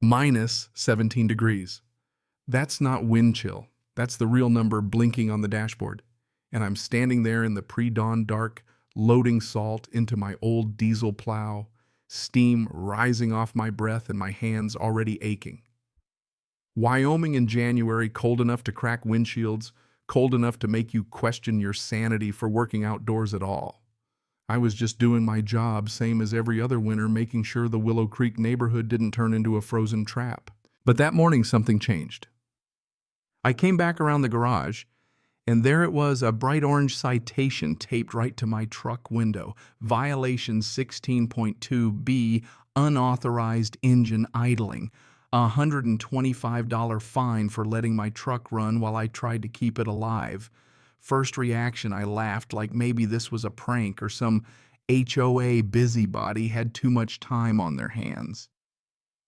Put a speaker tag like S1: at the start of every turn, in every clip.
S1: minus 17 degrees. That's not wind chill. That's the real number blinking on the dashboard. And I'm standing there in the pre-dawn dark, loading salt into my old diesel plow, steam rising off my breath and my hands already aching. Wyoming in January, cold enough to crack windshields, cold enough to make you question your sanity for working outdoors at all. I was just doing my job, same as every other winter, making sure the Willow Creek neighborhood didn't turn into a frozen trap. But that morning something changed. I came back around the garage, and there it was, a bright orange citation taped right to my truck window. Violation 16.2b, unauthorized engine idling. A $125 fine for letting my truck run while I tried to keep it alive. First reaction, I laughed like maybe this was a prank or some HOA busybody had too much time on their hands.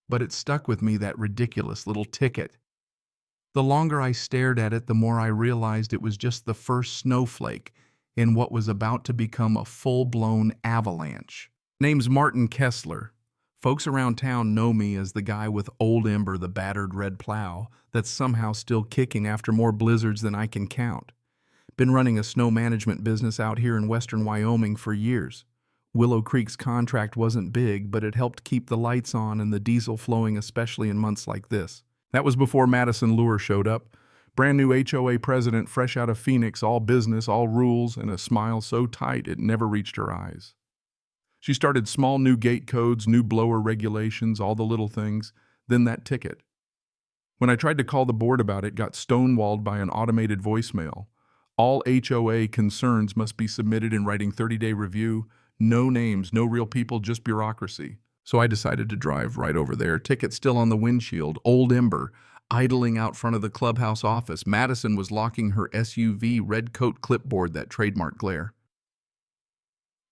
S1: But it stuck with me, that ridiculous little ticket. The longer I stared at it, the more I realized it was just the first snowflake in what was about to become a full-blown avalanche. Name's Martin Kessler. Folks around town know me as the guy with Old Ember, the battered red plow, that's somehow still kicking after more blizzards than I can count. Been running a snow management business out here in western Wyoming for years. Willow Creek's contract wasn't big, but it helped keep the lights on and the diesel flowing, especially in months like this. That was before Madison Lure showed up. Brand new HOA president, fresh out of Phoenix, all business, all rules, and a smile so tight it never reached her eyes. She started small new gate codes, new blower regulations, all the little things, then that ticket. When I tried to call the board about it, got stonewalled by an automated voicemail. All HOA concerns must be submitted in writing 30-day review. No names, no real people, just bureaucracy. So I decided to drive right over there. Ticket still on the windshield, Old Ember, idling out front of the clubhouse office. Madison was locking her SUV red coat clipboard, that trademark glare.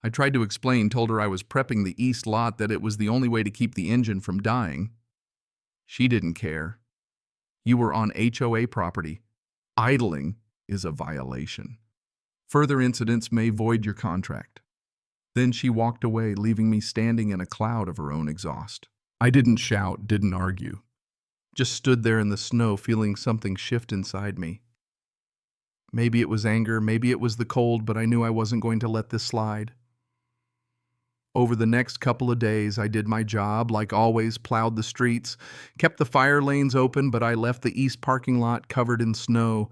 S1: I tried to explain, told her I was prepping the east lot, that it was the only way to keep the engine from dying. She didn't care. You were on HOA property. Idling is a violation. Further incidents may void your contract. Then she walked away, leaving me standing in a cloud of her own exhaust. I didn't shout, didn't argue. Just stood there in the snow, feeling something shift inside me. Maybe it was anger, maybe it was the cold, but I knew I wasn't going to let this slide. Over the next couple of days, I did my job, like always, plowed the streets, kept the fire lanes open, but I left the east parking lot covered in snow.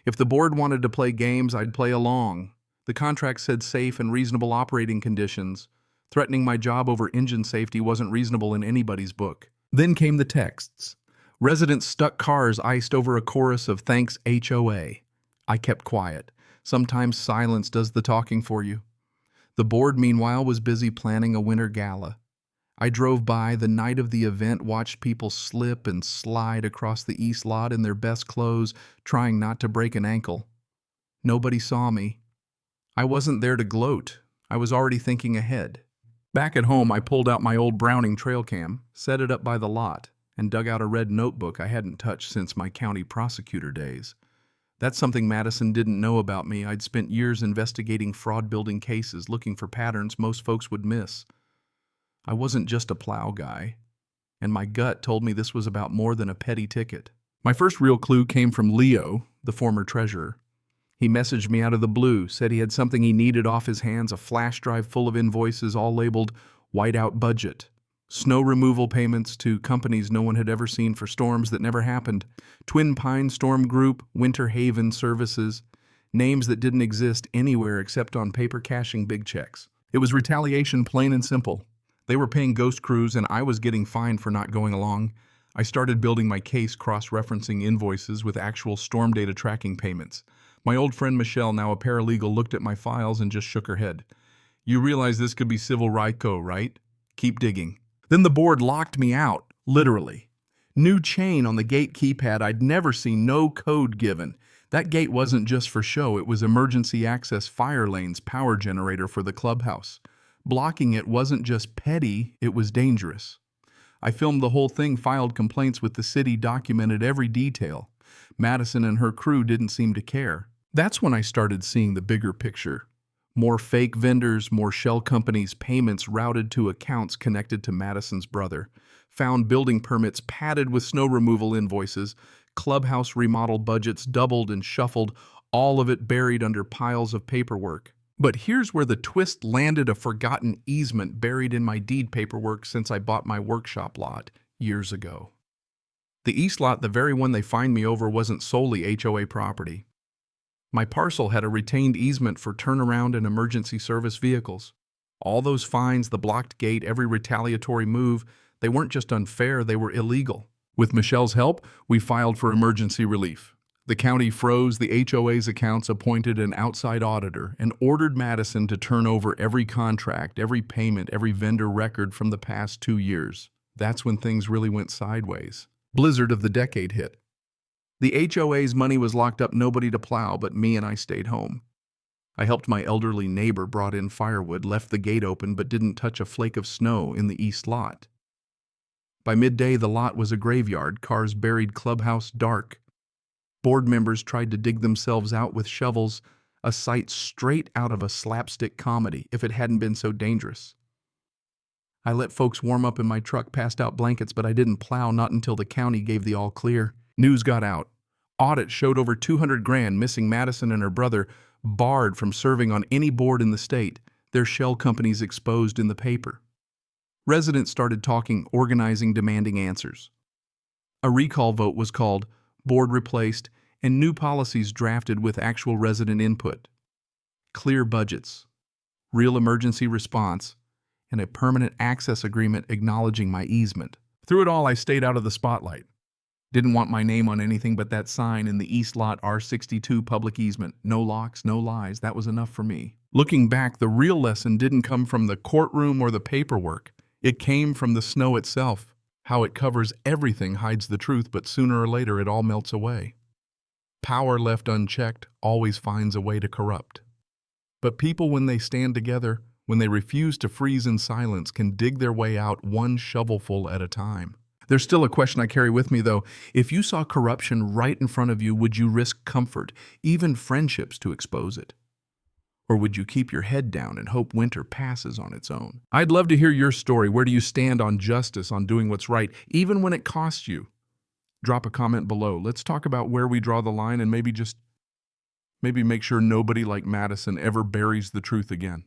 S1: If the board wanted to play games, I'd play along. The contract said safe and reasonable operating conditions. Threatening my job over engine safety wasn't reasonable in anybody's book. Then came the texts. Residents stuck cars iced over a chorus of thanks HOA. I kept quiet. Sometimes silence does the talking for you. The board, meanwhile, was busy planning a winter gala. I drove by the night of the event, watched people slip and slide across the east lot in their best clothes, trying not to break an ankle. Nobody saw me. I wasn't there to gloat. I was already thinking ahead. Back at home, I pulled out my old Browning trail cam, set it up by the lot, and dug out a red notebook I hadn't touched since my county prosecutor days. That's something Madison didn't know about me. I'd spent years investigating fraud-building cases, looking for patterns most folks would miss. I wasn't just a plow guy, and my gut told me this was about more than a petty ticket. My first real clue came from Leo, the former treasurer. He messaged me out of the blue, said he had something he needed off his hands, a flash drive full of invoices all labeled whiteout budget. Snow removal payments to companies no one had ever seen for storms that never happened. Twin Pine Storm Group, Winter Haven Services, names that didn't exist anywhere except on paper cashing big checks. It was retaliation, plain and simple. They were paying ghost crews and I was getting fined for not going along. I started building my case, cross-referencing invoices with actual storm data tracking payments. My old friend Michelle, now a paralegal, looked at my files and just shook her head. You realize this could be civil RICO, right? Keep digging. Then the board locked me out, literally. New chain on the gate keypad. I'd never seen, no code given. That gate wasn't just for show, it was emergency access fire lanes, power generator for the clubhouse. Blocking it wasn't just petty, it was dangerous. I filmed the whole thing, filed complaints with the city, documented every detail. Madison and her crew didn't seem to care. That's when I started seeing the bigger picture. More fake vendors, more shell companies, payments routed to accounts connected to Madison's brother. Found building permits padded with snow removal invoices, clubhouse remodel budgets doubled and shuffled, all of it buried under piles of paperwork. But here's where the twist landed: a forgotten easement buried in my deed paperwork since I bought my workshop lot years ago. The east lot, the very one they fined me over, wasn't solely HOA property. My parcel had a retained easement for turnaround and emergency service vehicles. All those fines, the blocked gate, every retaliatory move, they weren't just unfair, they were illegal. With Michelle's help, we filed for emergency relief. The county froze the HOA's accounts, appointed an outside auditor, and ordered Madison to turn over every contract, every payment, every vendor record from the past 2 years. That's when things really went sideways. Blizzard of the decade hit. The HOA's money was locked up, nobody to plow but me, and I stayed home. I helped my elderly neighbor, brought in firewood, left the gate open, but didn't touch a flake of snow in the east lot. By midday, the lot was a graveyard, cars buried, clubhouse dark. Board members tried to dig themselves out with shovels, a sight straight out of a slapstick comedy, if it hadn't been so dangerous. I let folks warm up in my truck, passed out blankets, but I didn't plow, not until the county gave the all clear. News got out. Audit showed over 200 grand missing. Madison and her brother barred from serving on any board in the state. Their shell companies exposed in the paper. Residents started talking, organizing, demanding answers. A recall vote was called, board replaced, and new policies drafted with actual resident input. Clear budgets, real emergency response, and a permanent access agreement acknowledging my easement. Through it all, I stayed out of the spotlight. Didn't want my name on anything but that sign in the East Lot, R62 public easement. No locks, no lies. That was enough for me. Looking back, the real lesson didn't come from the courtroom or the paperwork. It came from the snow itself. How it covers everything hides the truth, but sooner or later it all melts away. Power left unchecked always finds a way to corrupt. But people, when they stand together, when they refuse to freeze in silence, can dig their way out one shovelful at a time. There's still a question I carry with me, though. If you saw corruption right in front of you, would you risk comfort, even friendships, to expose it? Or would you keep your head down and hope winter passes on its own? I'd love to hear your story. Where do you stand on justice, on doing what's right, even when it costs you? Drop a comment below. Let's talk about where we draw the line and maybe make sure nobody like Madison ever buries the truth again.